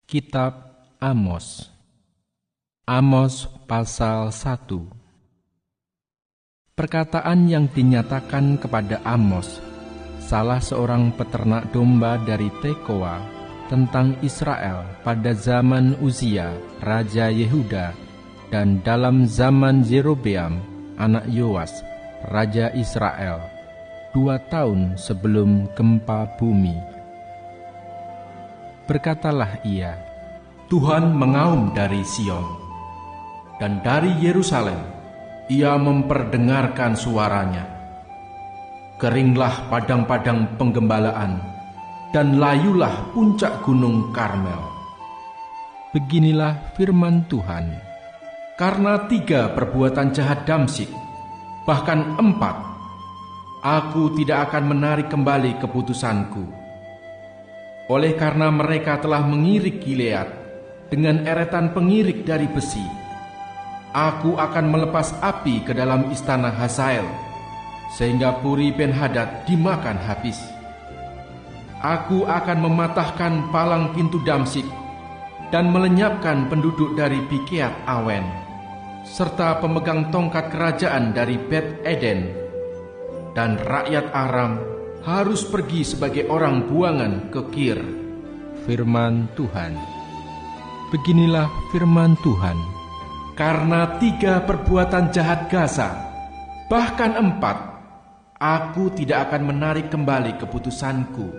Kitab Amos. Amos pasal 1. Perkataan yang dinyatakan kepada Amos, salah seorang peternak domba dari Tekoa, tentang Israel pada zaman Uzia, Raja Yehuda, dan dalam zaman Yerobeam, anak Yoas, Raja Israel, 2 tahun sebelum gempa bumi. Berkatalah ia, Tuhan mengaum dari Sion, dan dari Yerusalem ia memperdengarkan suaranya. Keringlah padang-padang penggembalaan, dan layulah puncak gunung Karmel. Beginilah firman Tuhan, karena 3 perbuatan jahat Damsyik, bahkan 4, aku tidak akan menarik kembali keputusanku. Oleh karena mereka telah mengirik Gilead dengan eretan pengirik dari besi, aku akan melepas api ke dalam istana Hazael, sehingga Puri Ben-Hadad dimakan habis. Aku akan mematahkan palang pintu Damsyik dan melenyapkan penduduk dari Bikeat Awen, serta pemegang tongkat kerajaan dari Bet Eden, dan rakyat Aram harus pergi sebagai orang buangan ke Kir. Firman Tuhan. Beginilah firman Tuhan, karena 3 perbuatan jahat Gaza, bahkan 4, aku tidak akan menarik kembali keputusanku.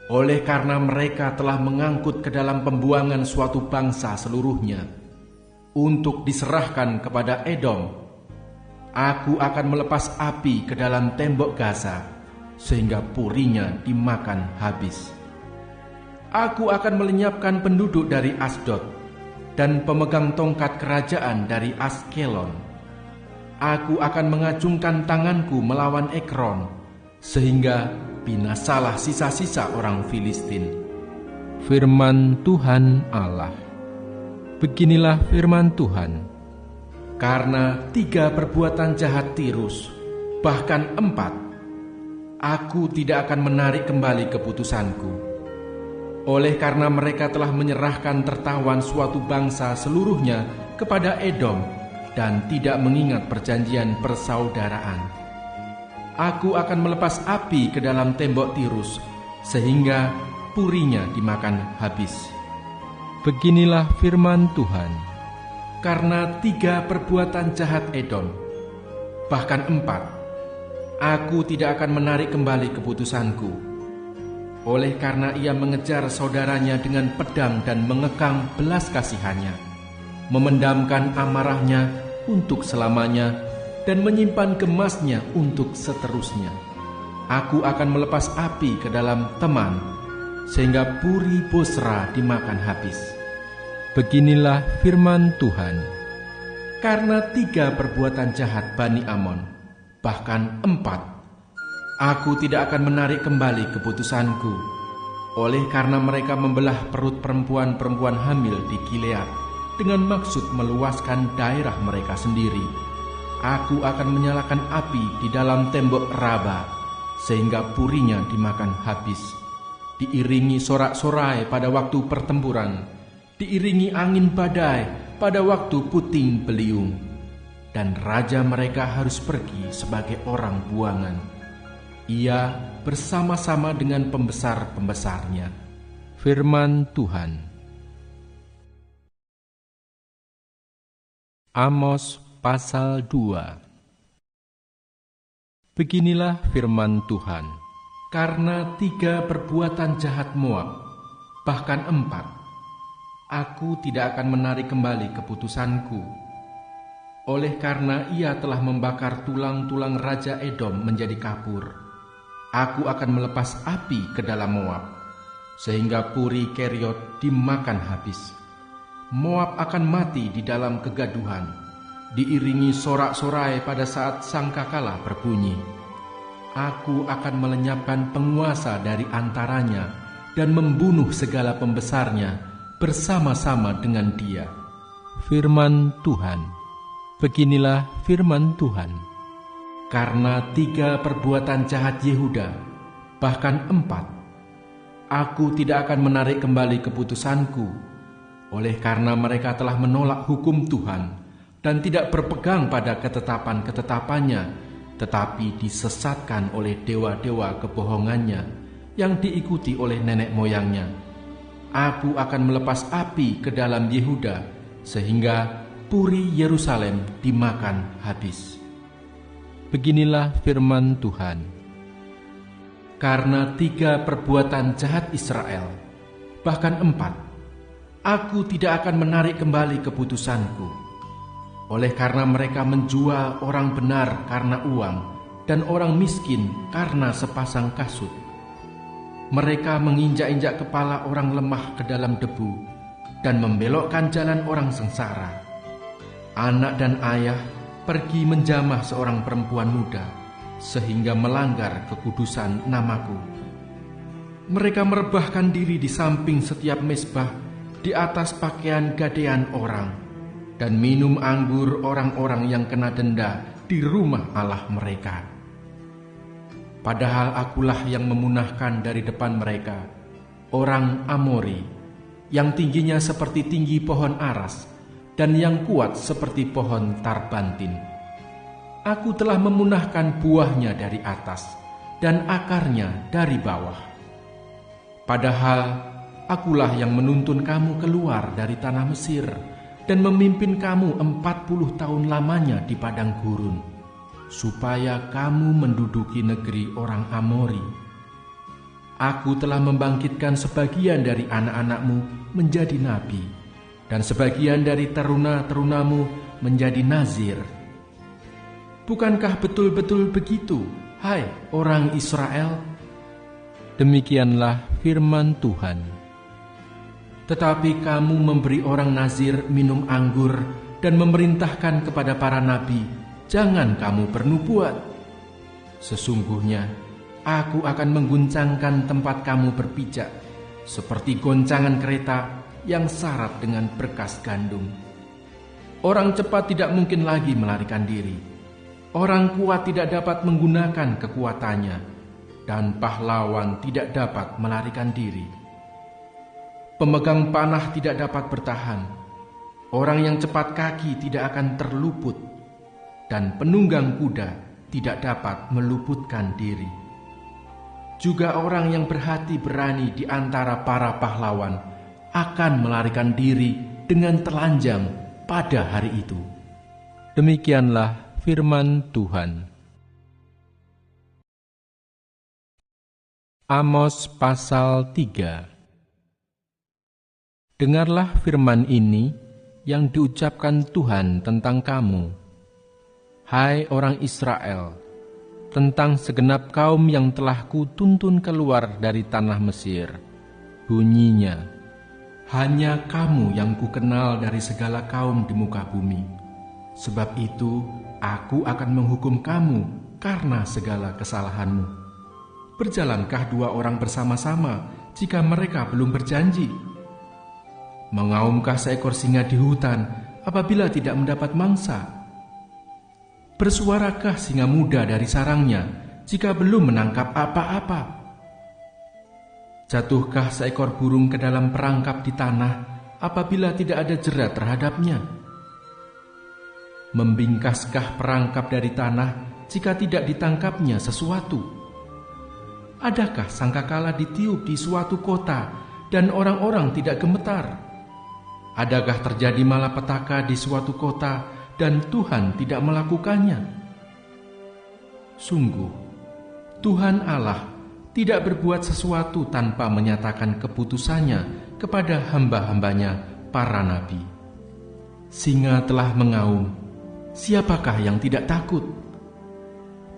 Oleh karena mereka telah mengangkut ke dalam pembuangan suatu bangsa seluruhnya, untuk diserahkan kepada Edom, aku akan melepas api ke dalam tembok Gaza, sehingga purinya dimakan habis. Aku akan melenyapkan penduduk dari Asdod dan pemegang tongkat kerajaan dari Askelon. Aku akan mengacungkan tanganku melawan Ekron, sehingga binasalah sisa-sisa orang Filistin. Firman Tuhan Allah. Beginilah firman Tuhan, karena 3 perbuatan jahat Tirus, bahkan 4, aku tidak akan menarik kembali keputusanku. Oleh karena mereka telah menyerahkan tertawan suatu bangsa seluruhnya kepada Edom dan tidak mengingat perjanjian persaudaraan, aku akan melepas api ke dalam tembok Tirus, sehingga purinya dimakan habis. Beginilah firman Tuhan, karena 3 perbuatan jahat Edom, bahkan 4, aku tidak akan menarik kembali keputusanku. Oleh karena ia mengejar saudaranya dengan pedang dan mengekang belas kasihannya, memendamkan amarahnya untuk selamanya, dan menyimpan gemasnya untuk seterusnya, aku akan melepas api ke dalam teman, sehingga Puri Bosra dimakan habis. Beginilah firman Tuhan, karena 3 perbuatan jahat Bani Amon, bahkan 4, aku tidak akan menarik kembali keputusanku. Oleh karena mereka membelah perut perempuan-perempuan hamil di Gilead dengan maksud meluaskan daerah mereka sendiri, aku akan menyalakan api di dalam tembok Raba, sehingga purinya dimakan habis. Diiringi sorak-sorai pada waktu pertempuran, diiringi angin badai pada waktu puting beliung, dan raja mereka harus pergi sebagai orang buangan, ia bersama-sama dengan pembesar-pembesarnya. Firman Tuhan. Amos pasal 2. Beginilah firman Tuhan, karena 3 perbuatan jahat Moab, bahkan 4, aku tidak akan menarik kembali keputusanku. Oleh karena ia telah membakar tulang-tulang Raja Edom menjadi kapur, aku akan melepas api ke dalam Moab, sehingga Puri Keriot dimakan habis. Moab akan mati di dalam kegaduhan, diiringi sorak-sorai pada saat sangkakala berbunyi. Aku akan melenyapkan penguasa dari antaranya dan membunuh segala pembesarnya bersama-sama dengan dia. Firman Tuhan. Beginilah firman Tuhan. Karena 3 perbuatan jahat Yehuda, bahkan 4, Aku tidak akan menarik kembali keputusanku, oleh karena mereka telah menolak hukum Tuhan dan tidak berpegang pada ketetapan-ketetapannya, tetapi disesatkan oleh dewa-dewa kebohongannya yang diikuti oleh nenek moyangnya. Aku akan melepas api ke dalam Yehuda, sehingga puri Yerusalem dimakan habis. Beginilah firman Tuhan. Karena 3 perbuatan jahat Israel, bahkan 4, aku tidak akan menarik kembali keputusanku. Oleh karena mereka menjual orang benar karena uang dan orang miskin karena sepasang kasut. Mereka menginjak-injak kepala orang lemah ke dalam debu dan membelokkan jalan orang sengsara. Anak dan ayah pergi menjamah seorang perempuan muda, sehingga melanggar kekudusan namaku. Mereka merebahkan diri di samping setiap mezbah, di atas pakaian gadean orang, dan minum anggur orang-orang yang kena denda di rumah Allah mereka. Padahal akulah yang memunahkan dari depan mereka orang Amori, yang tingginya seperti tinggi pohon aras, dan yang kuat seperti pohon tarbantin. Aku telah memunahkan buahnya dari atas dan akarnya dari bawah. Padahal akulah yang menuntun kamu keluar dari tanah Mesir dan memimpin kamu 40 tahun lamanya di padang gurun, supaya kamu menduduki negeri orang Amori. Aku telah membangkitkan sebagian dari anak-anakmu menjadi nabi, dan sebagian dari teruna-terunamu menjadi nazir. Bukankah betul-betul begitu, hai orang Israel? Demikianlah firman Tuhan. Tetapi kamu memberi orang nazir minum anggur dan memerintahkan kepada para nabi, jangan kamu bernubuat. Sesungguhnya, aku akan mengguncangkan tempat kamu berpijak, seperti goncangan kereta yang syarat dengan berkas gandum. Orang cepat tidak mungkin lagi melarikan diri. Orang kuat tidak dapat menggunakan kekuatannya, dan pahlawan tidak dapat melarikan diri. Pemegang panah tidak dapat bertahan, orang yang cepat kaki tidak akan terluput, dan penunggang kuda tidak dapat meluputkan diri. Juga orang yang berhati berani di antara para pahlawan akan melarikan diri dengan telanjang pada hari itu. Demikianlah firman Tuhan. Amos pasal 3. Dengarlah firman ini yang diucapkan Tuhan tentang kamu, hai orang Israel, tentang segenap kaum yang telah kutuntun keluar dari tanah Mesir. Bunyinya, hanya kamu yang kukenal dari segala kaum di muka bumi. Sebab itu, aku akan menghukum kamu karena segala kesalahanmu. Berjalankah 2 orang bersama-sama jika mereka belum berjanji? Mengaumkah seekor singa di hutan apabila tidak mendapat mangsa? Bersuarakah singa muda dari sarangnya jika belum menangkap apa-apa? Jatuhkah seekor burung ke dalam perangkap di tanah apabila tidak ada jerat terhadapnya? Membingkaskah perangkap dari tanah jika tidak ditangkapnya sesuatu? Adakah sangkakala ditiup di suatu kota dan orang-orang tidak gemetar? Adakah terjadi malapetaka di suatu kota dan Tuhan tidak melakukannya? Sungguh, Tuhan Allah tidak berbuat sesuatu tanpa menyatakan keputusannya kepada hamba-hambanya para nabi. Singa telah mengaum, siapakah yang tidak takut?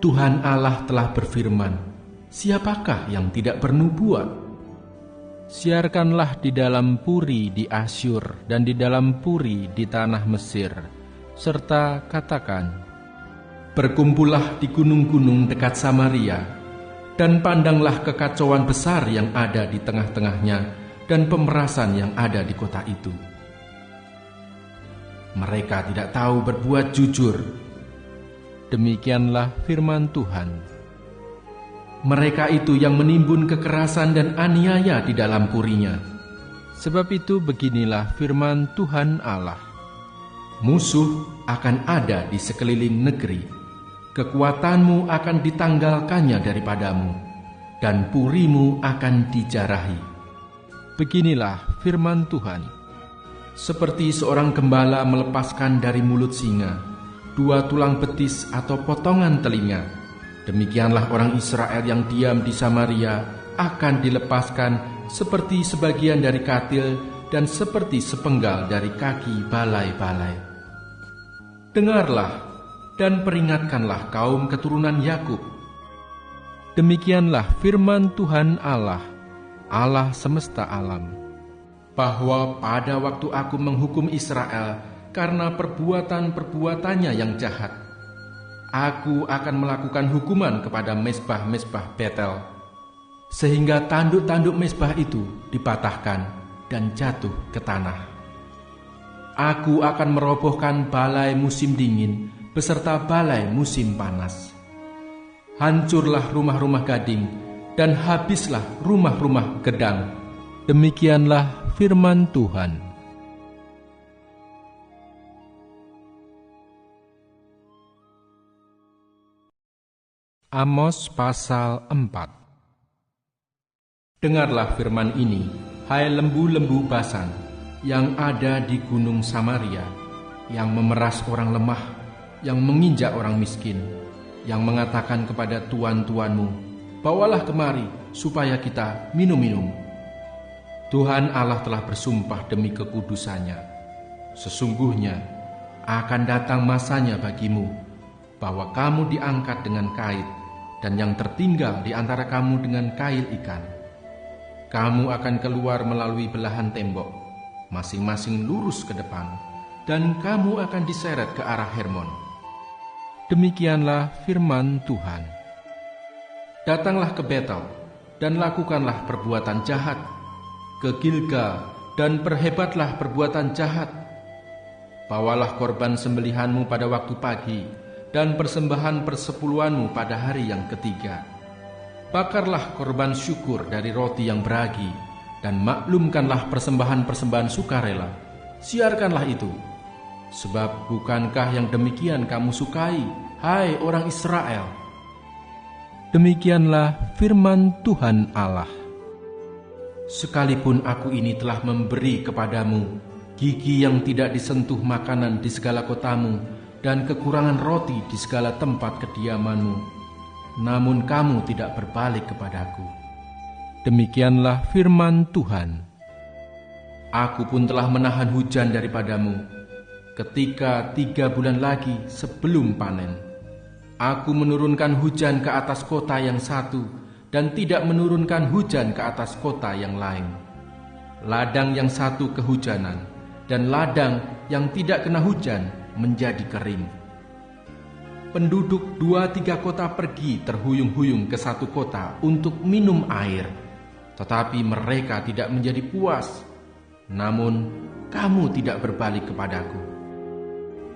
Tuhan Allah telah berfirman, siapakah yang tidak bernubuat? Siarkanlah di dalam puri di Asyur dan di dalam puri di tanah Mesir, serta katakan, berkumpullah di gunung-gunung dekat Samaria, dan pandanglah kekacauan besar yang ada di tengah-tengahnya dan pemerasan yang ada di kota itu. Mereka tidak tahu berbuat jujur. Demikianlah firman Tuhan. Mereka itu yang menimbun kekerasan dan aniaya di dalam purinya. Sebab itu beginilah firman Tuhan Allah. Musuh akan ada di sekeliling negeri, kekuatanmu akan ditanggalkannya daripadamu, dan purimu akan dijarahi. Beginilah firman Tuhan. Seperti seorang gembala melepaskan dari mulut singa 2 tulang betis atau potongan telinga, demikianlah orang Israel yang diam di Samaria akan dilepaskan seperti sebagian dari katil dan seperti sepenggal dari kaki balai-balai. Dengarlah dan peringatkanlah kaum keturunan Yakub. Demikianlah firman Tuhan Allah, Allah semesta alam, bahwa pada waktu aku menghukum Israel karena perbuatan-perbuatannya yang jahat, aku akan melakukan hukuman kepada mezbah-mezbah Betel, sehingga tanduk-tanduk mezbah itu dipatahkan dan jatuh ke tanah. Aku akan merobohkan balai musim dingin beserta balai musim panas. Hancurlah rumah-rumah gading dan habislah rumah-rumah gedang. Demikianlah firman Tuhan. Amos pasal 4. Dengarlah firman ini, hai lembu-lembu Basan yang ada di gunung Samaria, yang memeras orang lemah, yang menginjak orang miskin, yang mengatakan kepada tuan-tuanmu, bawalah kemari supaya kita minum-minum. Tuhan Allah telah bersumpah demi kekudusannya, sesungguhnya akan datang masanya bagimu, bahwa kamu diangkat dengan kait, dan yang tertinggal di antara kamu dengan kail ikan. Kamu akan keluar melalui belahan tembok, masing-masing lurus ke depan, dan kamu akan diseret ke arah Hermon. Demikianlah firman Tuhan. Datanglah ke Betel, dan lakukanlah perbuatan jahat, ke Gilgal, dan perhebatlah perbuatan jahat. Bawalah korban sembelihanmu pada waktu pagi, dan persembahan persepuluhanmu pada hari yang ketiga. Bakarlah korban syukur dari roti yang beragi, dan maklumkanlah persembahan-persembahan sukarela. Siarkanlah itu, sebab bukankah yang demikian kamu sukai, hai orang Israel? Demikianlah firman Tuhan Allah. Sekalipun aku ini telah memberi kepadamu gigi yang tidak disentuh makanan di segala kotamu, dan kekurangan roti di segala tempat kediamanmu, namun kamu tidak berbalik kepadaku. Demikianlah firman Tuhan. Aku pun telah menahan hujan daripadamu ketika 3 bulan lagi sebelum panen. Aku menurunkan hujan ke atas kota yang satu, dan tidak menurunkan hujan ke atas kota yang lain. Ladang yang satu kehujanan, dan ladang yang tidak kena hujan menjadi kering. Penduduk 2-3 kota pergi terhuyung-huyung ke satu kota untuk minum air, tetapi mereka tidak menjadi puas. Namun kamu tidak berbalik kepadaku.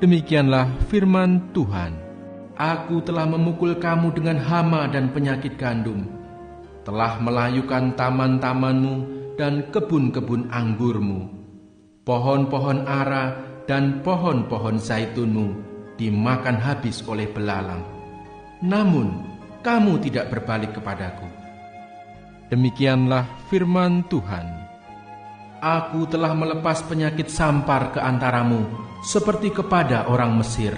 Demikianlah firman Tuhan. Aku telah memukul kamu dengan hama dan penyakit gandum, telah melayukan taman-tamanmu dan kebun-kebun anggurmu, pohon-pohon ara dan pohon-pohon zaitunmu dimakan habis oleh belalang. Namun kamu tidak berbalik kepadaku. Demikianlah firman Tuhan. Aku telah melepas penyakit sampar ke antaramu, seperti kepada orang Mesir.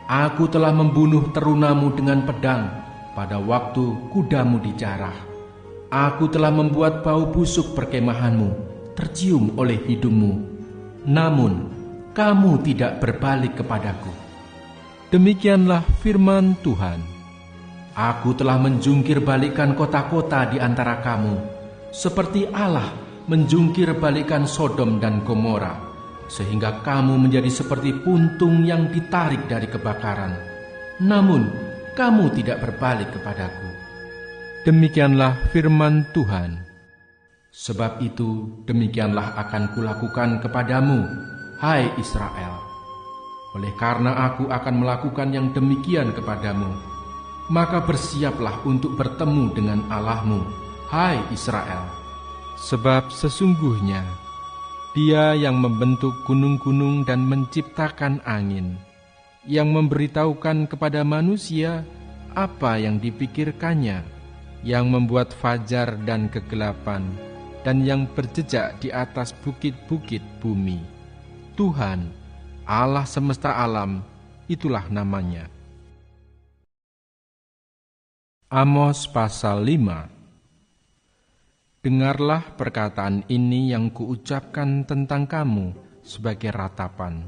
Aku telah membunuh terunamu dengan pedang pada waktu kudamu dijarah. Aku telah membuat bau busuk perkemahanmu tercium oleh hidungmu. Namun kamu tidak berbalik kepadaku. Demikianlah firman Tuhan. Aku telah menjungkir balikkan kota-kota di antara kamu, seperti Allah menjungkir balikkan Sodom dan Gomora, sehingga kamu menjadi seperti puntung yang ditarik dari kebakaran. Namun kamu tidak berbalik kepadaku. Demikianlah firman Tuhan. Sebab itu demikianlah akan kulakukan kepadamu, hai Israel. Oleh karena aku akan melakukan yang demikian kepadamu, maka bersiaplah untuk bertemu dengan Allahmu, hai Israel. Sebab sesungguhnya Dia yang membentuk gunung-gunung dan menciptakan angin, yang memberitahukan kepada manusia apa yang dipikirkannya, yang membuat fajar dan kegelapan, dan yang berjejak di atas bukit-bukit bumi. Tuhan, Allah semesta alam, itulah namanya. Amos pasal 5. Dengarlah perkataan ini yang kuucapkan tentang kamu sebagai ratapan,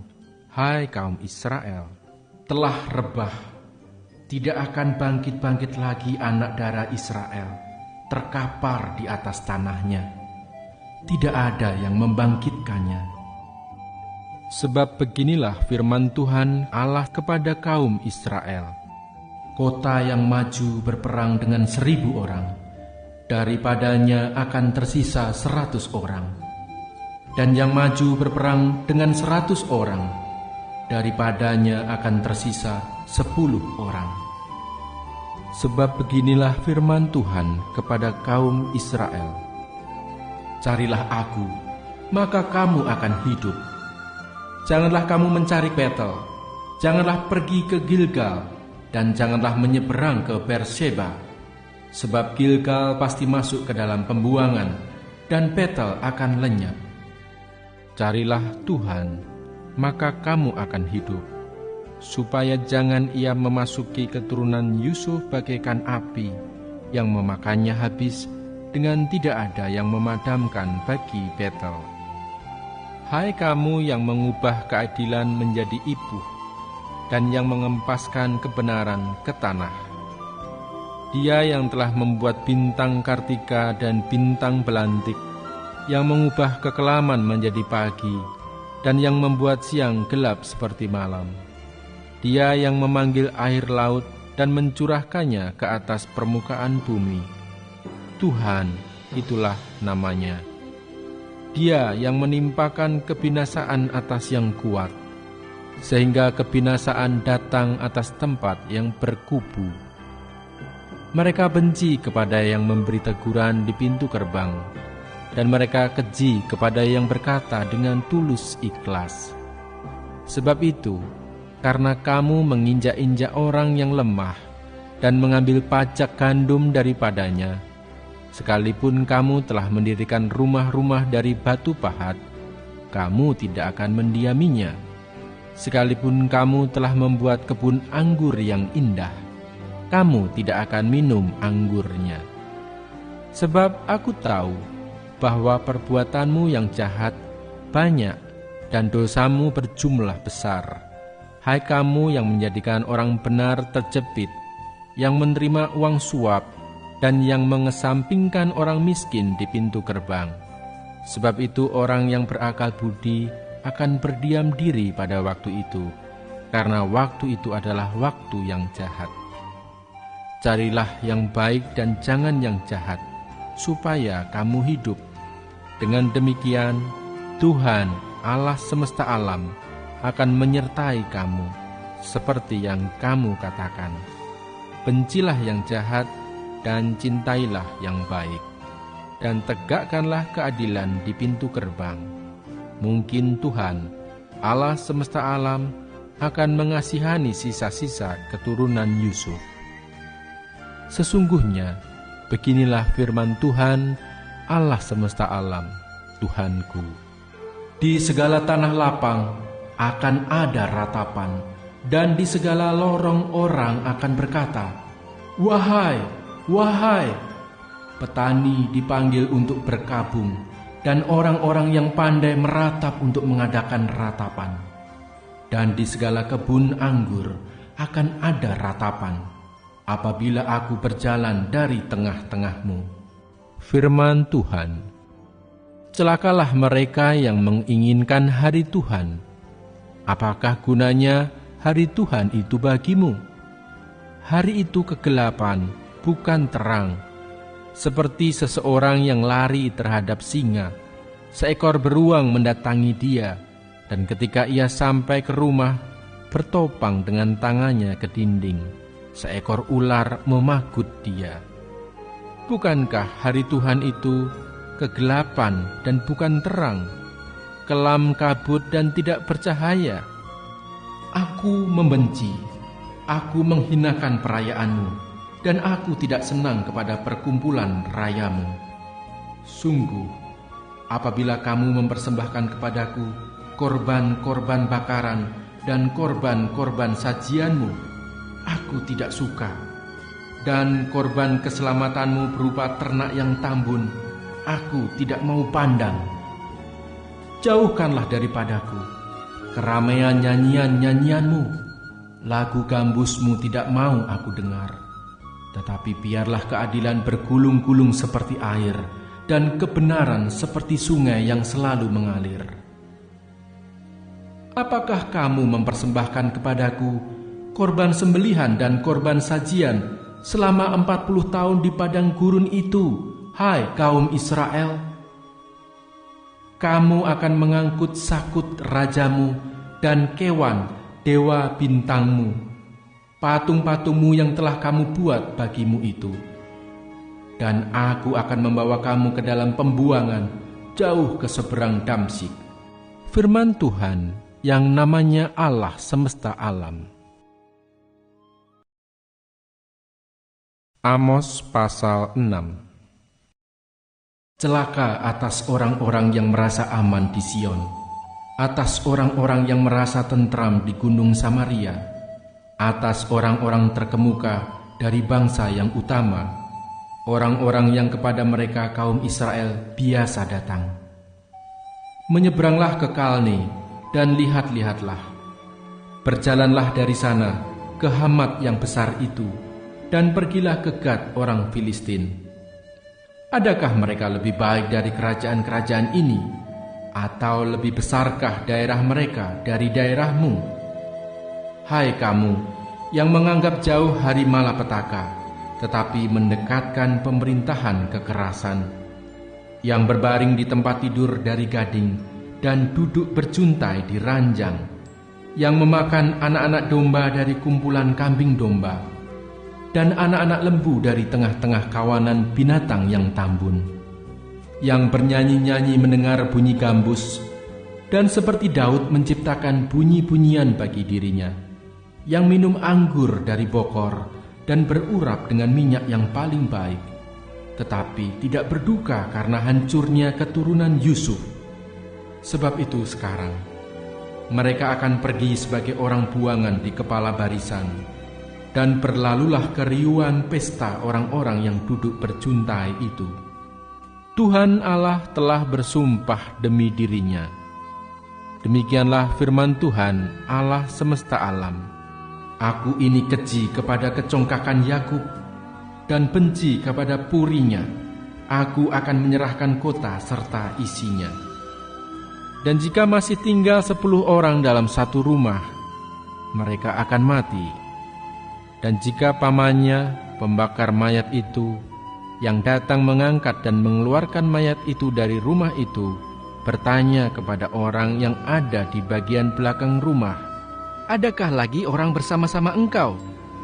hai kaum Israel. Telah rebah, tidak akan bangkit-bangkit lagi anak darah Israel, terkapar di atas tanahnya. Tidak ada yang membangkitkannya. Sebab beginilah firman Tuhan Allah kepada kaum Israel. Kota yang maju berperang dengan 1000 orang, daripadanya akan tersisa 100 orang. Dan yang maju berperang dengan 100 orang, daripadanya akan tersisa 10 orang. Sebab beginilah firman Tuhan kepada kaum Israel. Carilah aku, maka kamu akan hidup. Janganlah kamu mencari Betel, janganlah pergi ke Gilgal, dan janganlah menyeberang ke Berseba, sebab Gilgal pasti masuk ke dalam pembuangan, dan Betel akan lenyap. Carilah Tuhan, maka kamu akan hidup, supaya jangan Ia memasuki keturunan Yusuf bagaikan api, yang memakannya habis, dengan tidak ada yang memadamkan bagi Betel. Hai kamu yang mengubah keadilan menjadi ipuh, dan yang mengempaskan kebenaran ke tanah. Dia yang telah membuat bintang Kartika dan bintang Belantik, yang mengubah kekelaman menjadi pagi, dan yang membuat siang gelap seperti malam. Dia yang memanggil air laut dan mencurahkannya ke atas permukaan bumi. Tuhan, itulah namanya. Dia yang menimpakan kebinasaan atas yang kuat, sehingga kebinasaan datang atas tempat yang berkubu. Mereka benci kepada yang memberi teguran di pintu gerbang, dan mereka keji kepada yang berkata dengan tulus ikhlas. Sebab itu, karena kamu menginjak-injak orang yang lemah dan mengambil pajak gandum daripadanya, sekalipun kamu telah mendirikan rumah-rumah dari batu pahat, kamu tidak akan mendiaminya. Sekalipun kamu telah membuat kebun anggur yang indah, kamu tidak akan minum anggurnya. Sebab aku tahu bahwa perbuatanmu yang jahat banyak dan dosamu berjumlah besar. Hai kamu yang menjadikan orang benar terjepit, yang menerima uang suap, dan yang mengesampingkan orang miskin di pintu gerbang. Sebab itu orang yang berakal budi akan berdiam diri pada waktu itu, karena waktu itu adalah waktu yang jahat. Carilah yang baik dan jangan yang jahat, supaya kamu hidup. Dengan demikian, Tuhan, Allah semesta alam, akan menyertai kamu, seperti yang kamu katakan. Bencilah yang jahat, dan cintailah yang baik, dan tegakkanlah keadilan di pintu gerbang. Mungkin Tuhan, Allah semesta alam, akan mengasihani sisa-sisa keturunan Yusuf. Sesungguhnya, beginilah firman Tuhan, Allah semesta alam, Tuhanku. Di segala tanah lapang akan ada ratapan, dan di segala lorong orang akan berkata, Wahai, wahai! Petani dipanggil untuk berkabung, dan orang-orang yang pandai meratap untuk mengadakan ratapan. Dan di segala kebun anggur akan ada ratapan, apabila aku berjalan dari tengah-tengahmu. Firman Tuhan. Celakalah mereka yang menginginkan hari Tuhan. Apakah gunanya hari Tuhan itu bagimu? Hari itu kegelapan, bukan terang. Seperti seseorang yang lari terhadap singa, seekor beruang mendatangi dia, dan ketika ia sampai ke rumah, bertopang dengan tangannya ke dinding, seekor ular memagut dia. Bukankah hari Tuhan itu kegelapan dan bukan terang, kelam kabut dan tidak bercahaya? Aku membenci, aku menghinakan perayaanmu, dan aku tidak senang kepada perkumpulan rayamu. Sungguh, apabila kamu mempersembahkan kepadaku korban-korban bakaran dan korban-korban sajianmu, aku tidak suka. Dan korban keselamatanmu berupa ternak yang tambun, aku tidak mau pandang. Jauhkanlah daripadaku keramaian nyanyian-nyanyianmu. Lagu gambusmu tidak mau aku dengar. Tetapi biarlah keadilan bergulung-gulung seperti air, dan kebenaran seperti sungai yang selalu mengalir. Apakah kamu mempersembahkan kepadaku korban sembelihan dan korban sajian selama 40 tahun di padang gurun itu, hai kaum Israel? Kamu akan mengangkut Sakut rajamu dan Kewan dewa bintangmu, patung-patungmu yang telah kamu buat bagimu itu. Dan aku akan membawa kamu ke dalam pembuangan, jauh ke seberang Damsyik. Firman Tuhan yang namanya Allah semesta alam. Amos pasal 6. Celaka atas orang-orang yang merasa aman di Sion, atas orang-orang yang merasa tentram di gunung Samaria, atas orang-orang terkemuka dari bangsa yang utama, orang-orang yang kepada mereka kaum Israel biasa datang. Menyeberanglah ke Kalne dan lihat-lihatlah. Berjalanlah dari sana ke Hamat yang besar itu, dan pergilah ke Gad orang Filistin. Adakah mereka lebih baik dari kerajaan-kerajaan ini? Atau lebih besarkah daerah mereka dari daerahmu? Hai kamu yang menganggap jauh hari malapetaka, tetapi mendekatkan pemerintahan kekerasan, yang berbaring di tempat tidur dari gading dan duduk berjuntai di ranjang, yang memakan anak-anak domba dari kumpulan kambing domba, dan anak-anak lembu dari tengah-tengah kawanan binatang yang tambun, yang bernyanyi-nyanyi mendengar bunyi gambus, dan seperti Daud menciptakan bunyi-bunyian bagi dirinya, yang minum anggur dari bokor dan berurap dengan minyak yang paling baik, tetapi tidak berduka karena hancurnya keturunan Yusuf. Sebab itu sekarang mereka akan pergi sebagai orang buangan di kepala barisan, dan berlalulah keriuhan pesta orang-orang yang duduk berjuntai itu. Tuhan Allah telah bersumpah demi dirinya. Demikianlah firman Tuhan Allah semesta alam. Aku ini keji kepada kecongkakan Yakub dan benci kepada purinya. Aku akan menyerahkan kota serta isinya. Dan jika masih tinggal 10 orang dalam satu rumah, mereka akan mati. Dan jika pamannya, pembakar mayat itu, yang datang mengangkat dan mengeluarkan mayat itu dari rumah itu, bertanya kepada orang yang ada di bagian belakang rumah, "Adakah lagi orang bersama-sama engkau?"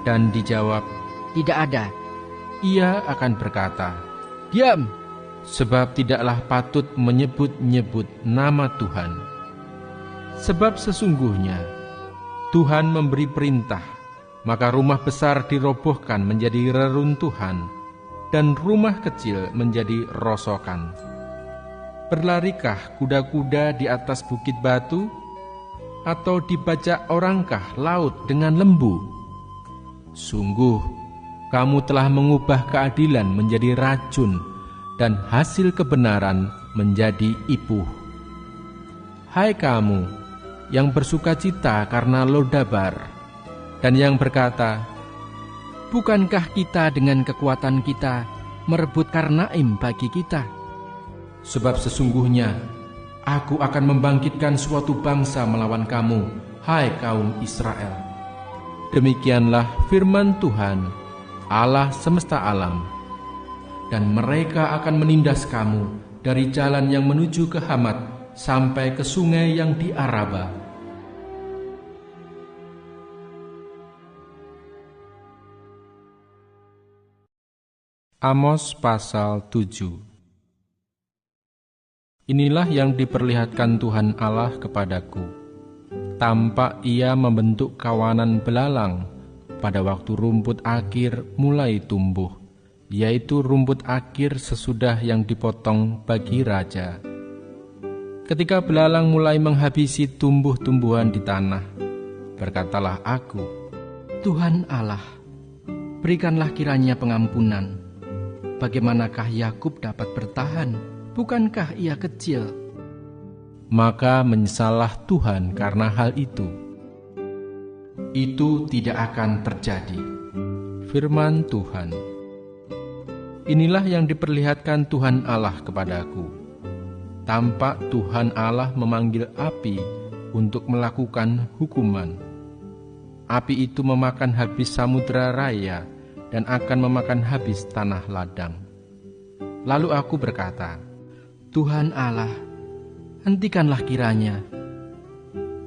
Dan dijawab, "Tidak ada." Ia akan berkata, "Diam, sebab tidaklah patut menyebut-nyebut nama Tuhan. Sebab sesungguhnya Tuhan memberi perintah, maka rumah besar dirobohkan menjadi reruntuhan, dan rumah kecil menjadi rosokan. Berlarikah kuda-kuda di atas bukit batu? Atau dibajak orangkah laut dengan lembu? Sungguh, kamu telah mengubah keadilan menjadi racun, dan hasil kebenaran menjadi ipuh. Hai kamu yang bersukacita karena Lodabar, dan yang berkata, "Bukankah kita dengan kekuatan kita merebut Karnaim bagi kita?" Sebab sesungguhnya aku akan membangkitkan suatu bangsa melawan kamu, hai kaum Israel. Demikianlah firman Tuhan, Allah semesta alam. Dan mereka akan menindas kamu dari jalan yang menuju ke Hamat sampai ke sungai yang di Araba. Amos pasal 7. Inilah yang diperlihatkan Tuhan Allah kepadaku. Tampak Ia membentuk kawanan belalang pada waktu rumput akir mulai tumbuh, yaitu rumput akir sesudah yang dipotong bagi raja. Ketika belalang mulai menghabisi tumbuh-tumbuhan di tanah, berkatalah aku, Tuhan Allah, berikanlah kiranya pengampunan. Bagaimanakah Yakub dapat bertahan? Bukankah ia kecil? Maka menyesallah Tuhan karena hal itu. Itu tidak akan terjadi, Firman Tuhan. Inilah yang diperlihatkan Tuhan Allah kepadaku. Tampak Tuhan Allah memanggil api untuk melakukan hukuman. Api itu memakan habis samudera raya dan akan memakan habis tanah ladang. Lalu aku berkata, Tuhan Allah, hentikanlah kiranya.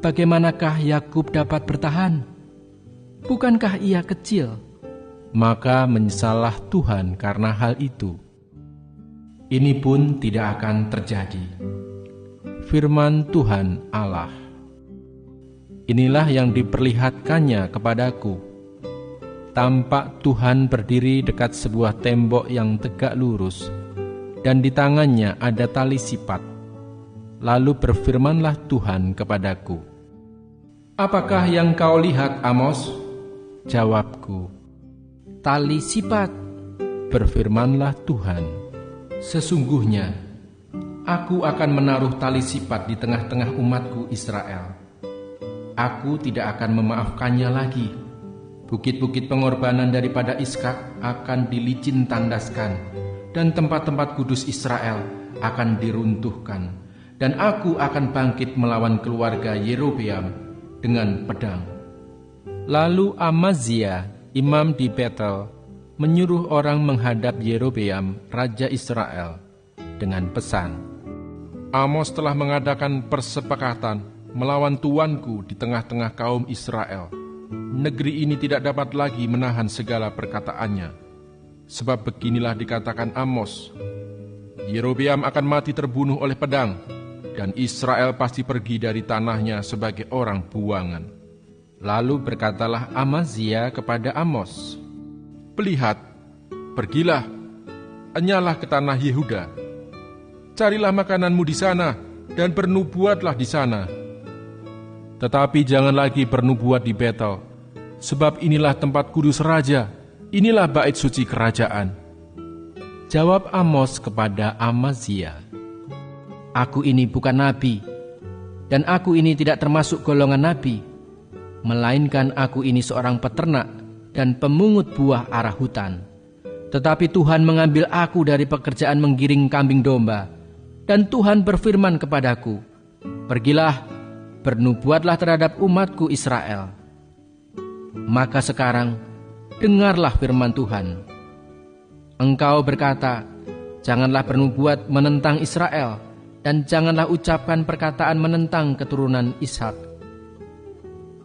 Bagaimanakah Yakub dapat bertahan? Bukankah ia kecil? Maka menyesallah Tuhan karena hal itu. Ini pun tidak akan terjadi, Firman Tuhan Allah. Inilah yang diperlihatkannya kepadaku. Tampak Tuhan berdiri dekat sebuah tembok yang tegak lurus, dan di tangannya ada tali sipat. Lalu berfirmanlah Tuhan kepadaku. Apakah yang kau lihat, Amos? Jawabku, tali sipat. Berfirmanlah Tuhan. Sesungguhnya, aku akan menaruh tali sipat di tengah-tengah umatku Israel. Aku tidak akan memaafkannya lagi. Bukit-bukit pengorbanan daripada Iskak akan dilicin tandaskan, dan tempat-tempat kudus Israel akan diruntuhkan. Dan aku akan bangkit melawan keluarga Yerobeam dengan pedang. Lalu Amazia, imam di Betel, menyuruh orang menghadap Yerobeam, raja Israel, dengan pesan, Amos telah mengadakan persepakatan melawan tuanku di tengah-tengah kaum Israel. Negeri ini tidak dapat lagi menahan segala perkataannya. Sebab beginilah dikatakan Amos, Yerobeam akan mati terbunuh oleh pedang, dan Israel pasti pergi dari tanahnya sebagai orang buangan. Lalu berkatalah Amazia kepada Amos, Lihat, pergilah, enyalah ke tanah Yehuda. Carilah makananmu di sana, dan bernubuatlah di sana. Tetapi jangan lagi bernubuat di Betel, sebab inilah tempat kudus raja, inilah bait suci kerajaan. Jawab Amos kepada Amazia, Aku ini bukan nabi, dan aku ini tidak termasuk golongan nabi, melainkan aku ini seorang peternak dan pemungut buah arah hutan. Tetapi Tuhan mengambil aku dari pekerjaan menggiring kambing domba, dan Tuhan berfirman kepadaku, Pergilah, bernubuatlah terhadap umatku Israel. Maka sekarang, dengarlah firman Tuhan. Engkau berkata, Janganlah bernubuat menentang Israel, dan janganlah ucapkan perkataan menentang keturunan Ishak.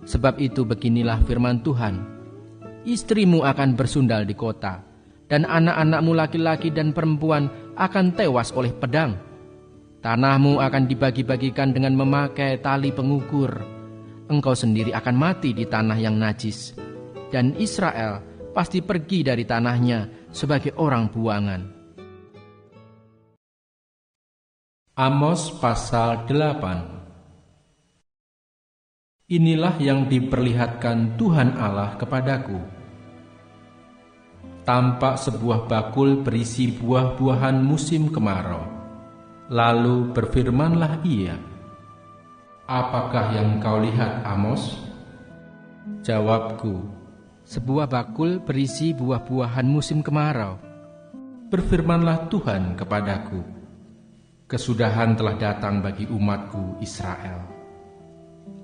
Sebab itu beginilah firman Tuhan, Istrimu akan bersundal di kota, dan anak-anakmu laki-laki dan perempuan akan tewas oleh pedang. Tanahmu akan dibagi-bagikan dengan memakai tali pengukur. Engkau sendiri akan mati di tanah yang najis, dan Israel pasti pergi dari tanahnya sebagai orang buangan. Amos pasal 8. Inilah yang diperlihatkan Tuhan Allah kepadaku. Tampak sebuah bakul berisi buah-buahan musim kemarau. Lalu berfirmanlah Ia, Apakah yang kau lihat, Amos? Jawabku, sebuah bakul berisi buah-buahan musim kemarau. Berfirmanlah Tuhan kepadaku, Kesudahan telah datang bagi umatku Israel.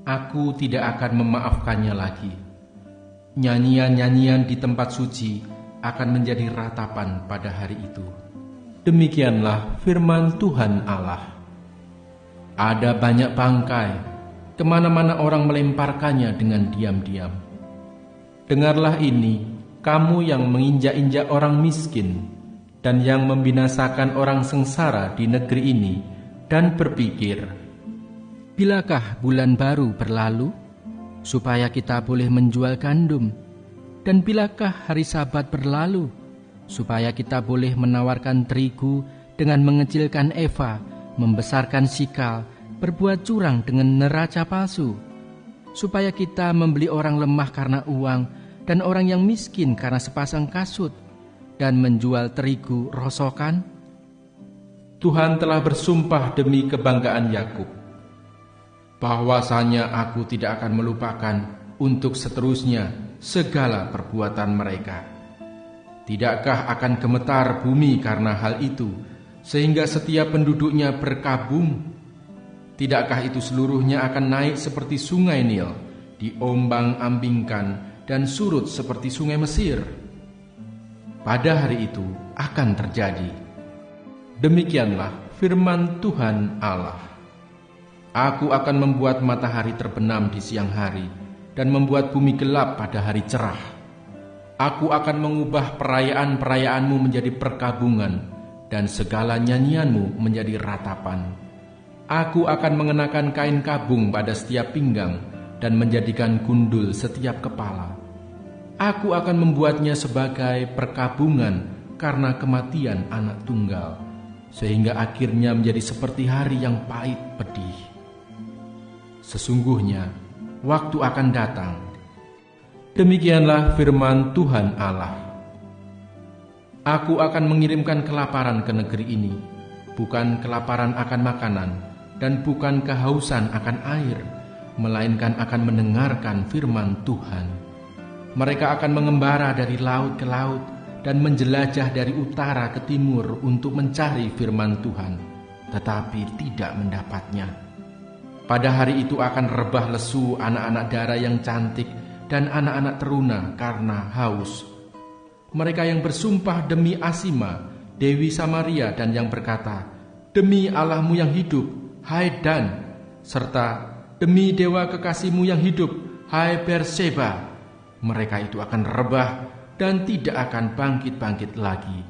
Aku tidak akan memaafkannya lagi. Nyanyian-nyanyian di tempat suci akan menjadi ratapan pada hari itu. Demikianlah firman Tuhan Allah. Ada banyak bangkai, kemana-mana orang melemparkannya dengan diam-diam. Dengarlah ini, kamu yang menginjak-injak orang miskin, dan yang membinasakan orang sengsara di negeri ini, dan berpikir, bilakah bulan baru berlalu, supaya kita boleh menjual gandum? Dan bilakah hari Sabat berlalu, supaya kita boleh menawarkan terigu dengan mengecilkan eva, membesarkan sikal, berbuat curang dengan neraca palsu, supaya kita membeli orang lemah karena uang, dan orang yang miskin karena sepasang kasut, dan menjual terigu rosokan? Tuhan telah bersumpah demi kebanggaan Yakub, bahwasanya aku tidak akan melupakan untuk seterusnya segala perbuatan mereka. Tidakkah akan gemetar bumi karena hal itu, sehingga setiap penduduknya berkabung? Tidakkah itu seluruhnya akan naik seperti sungai Nil, diombang-ambingkan dan surut seperti sungai Mesir? Pada hari itu akan terjadi. Demikianlah firman Tuhan Allah. Aku akan membuat matahari terbenam di siang hari, dan membuat bumi gelap pada hari cerah. Aku akan mengubah perayaan-perayaanmu menjadi perkabungan, dan segala nyanyianmu menjadi ratapan. Aku akan mengenakan kain kabung pada setiap pinggang, dan menjadikan gundul setiap kepala. Aku akan membuatnya sebagai perkabungan karena kematian anak tunggal, sehingga akhirnya menjadi seperti hari yang pahit pedih. Sesungguhnya waktu akan datang. Demikianlah firman Tuhan Allah. Aku akan mengirimkan kelaparan ke negeri ini, bukan kelaparan akan makanan, dan bukan kehausan akan air, melainkan akan mendengarkan firman Tuhan. Mereka akan mengembara dari laut ke laut dan menjelajah dari utara ke timur untuk mencari firman Tuhan, tetapi tidak mendapatnya. Pada hari itu akan rebah lesu anak-anak dara yang cantik dan anak-anak teruna karena haus. Mereka yang bersumpah demi Asima, Dewi Samaria, dan yang berkata, demi Allahmu yang hidup, hai Dan, serta demi Dewa kekasihmu yang hidup, hai Berseba, mereka itu akan rebah dan tidak akan bangkit-bangkit lagi.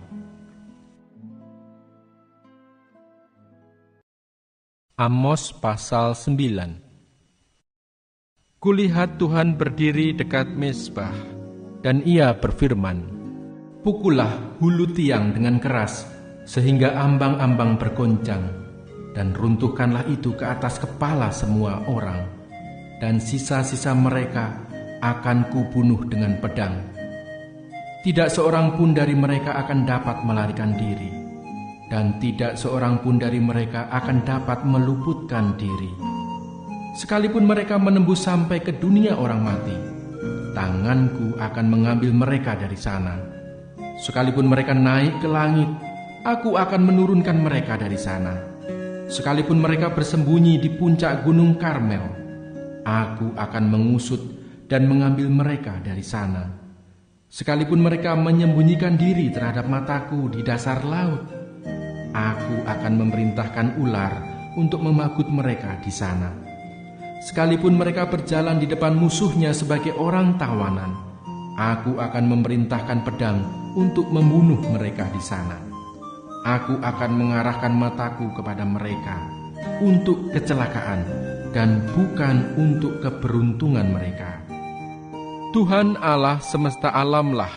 Amos pasal 9. Kulihat Tuhan berdiri dekat mezbah, dan ia berfirman, pukullah hulu tiang dengan keras, sehingga ambang-ambang bergoncang, dan runtuhkanlah itu ke atas kepala semua orang, dan sisa-sisa mereka akan kubunuh dengan pedang. Tidak seorang pun dari mereka akan dapat melarikan diri, dan tidak seorang pun dari mereka akan dapat meluputkan diri. Sekalipun mereka menembus sampai ke dunia orang mati, tanganku akan mengambil mereka dari sana. Sekalipun mereka naik ke langit, aku akan menurunkan mereka dari sana. Sekalipun mereka bersembunyi di puncak gunung Karmel, aku akan mengusut dan mengambil mereka dari sana. Sekalipun mereka menyembunyikan diri terhadap mataku di dasar laut, aku akan memerintahkan ular untuk memagut mereka di sana. Sekalipun mereka berjalan di depan musuhnya sebagai orang tawanan, aku akan memerintahkan pedang untuk membunuh mereka di sana. Aku akan mengarahkan mataku kepada mereka untuk kecelakaan dan bukan untuk keberuntungan mereka. Tuhan Allah semesta alamlah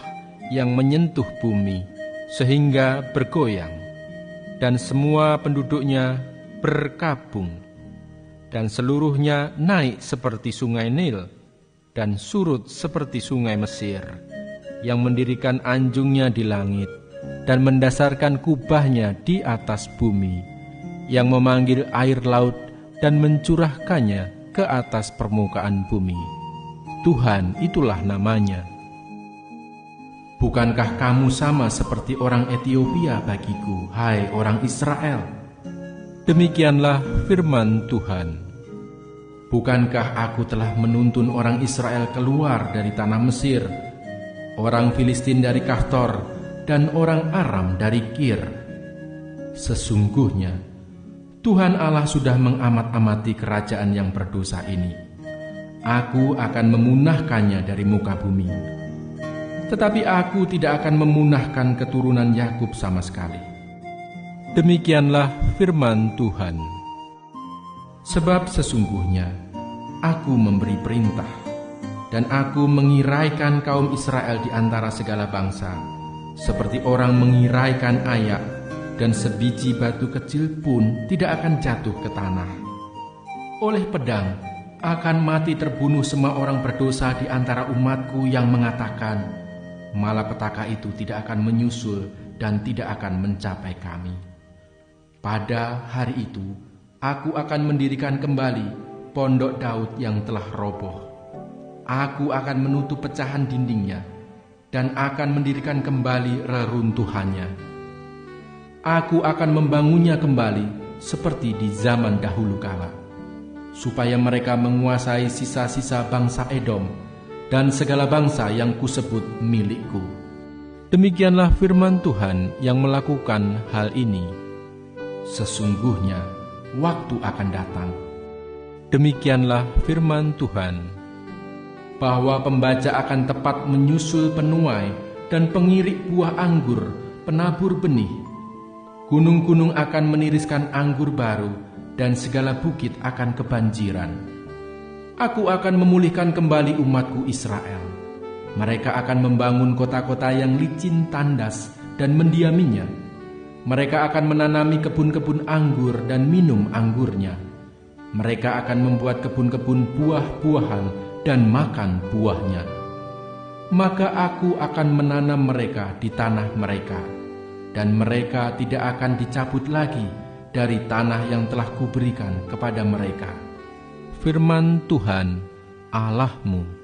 yang menyentuh bumi sehingga bergoyang, dan semua penduduknya berkabung, dan seluruhnya naik seperti sungai Nil dan surut seperti sungai Mesir, yang mendirikan anjungnya di langit dan mendasarkan kubahnya di atas bumi, yang memanggil air laut dan mencurahkannya ke atas permukaan bumi. Tuhan itulah namanya. Bukankah kamu sama seperti orang Etiopia bagiku, hai orang Israel? Demikianlah firman Tuhan. Bukankah aku telah menuntun orang Israel keluar dari tanah Mesir, orang Filistin dari Kaftor, dan orang Aram dari Kir? Sesungguhnya Tuhan Allah sudah mengamat-amati kerajaan yang berdosa ini. Aku akan memunahkannya dari muka bumi. tetapi aku tidak akan memunahkan keturunan Yakub sama sekali. Demikianlah firman Tuhan. Sebab sesungguhnya aku memberi perintah, dan aku mengiraikan kaum Israel di antara segala bangsa, seperti orang mengiraikan ayak, dan sebiji batu kecil pun tidak akan jatuh ke tanah. Oleh pedang akan mati terbunuh semua orang berdosa di antara umatku yang mengatakan, malapetaka itu tidak akan menyusul dan tidak akan mencapai kami. Pada hari itu, aku akan mendirikan kembali pondok Daud yang telah roboh. Aku akan menutup pecahan dindingnya dan akan mendirikan kembali reruntuhannya. Aku akan membangunnya kembali seperti di zaman dahulu kala, supaya mereka menguasai sisa-sisa bangsa Edom dan segala bangsa yang kusebut milikku. Demikianlah firman Tuhan yang melakukan hal ini. Sesungguhnya waktu akan datang, demikianlah firman Tuhan, bahwa pembaca akan tepat menyusul penuai dan pengirik buah anggur, penabur benih. Gunung-gunung akan meniriskan anggur baru, dan segala bukit akan kebanjiran. Aku akan memulihkan kembali umatku Israel. Mereka akan membangun kota-kota yang licin tandas dan mendiaminya. Mereka akan menanami kebun-kebun anggur dan minum anggurnya. Mereka akan membuat kebun-kebun buah-buahan dan makan buahnya. Maka aku akan menanam mereka di tanah mereka, dan mereka tidak akan dicabut lagi dari tanah yang telah kuberikan kepada mereka. Firman Tuhan Allahmu.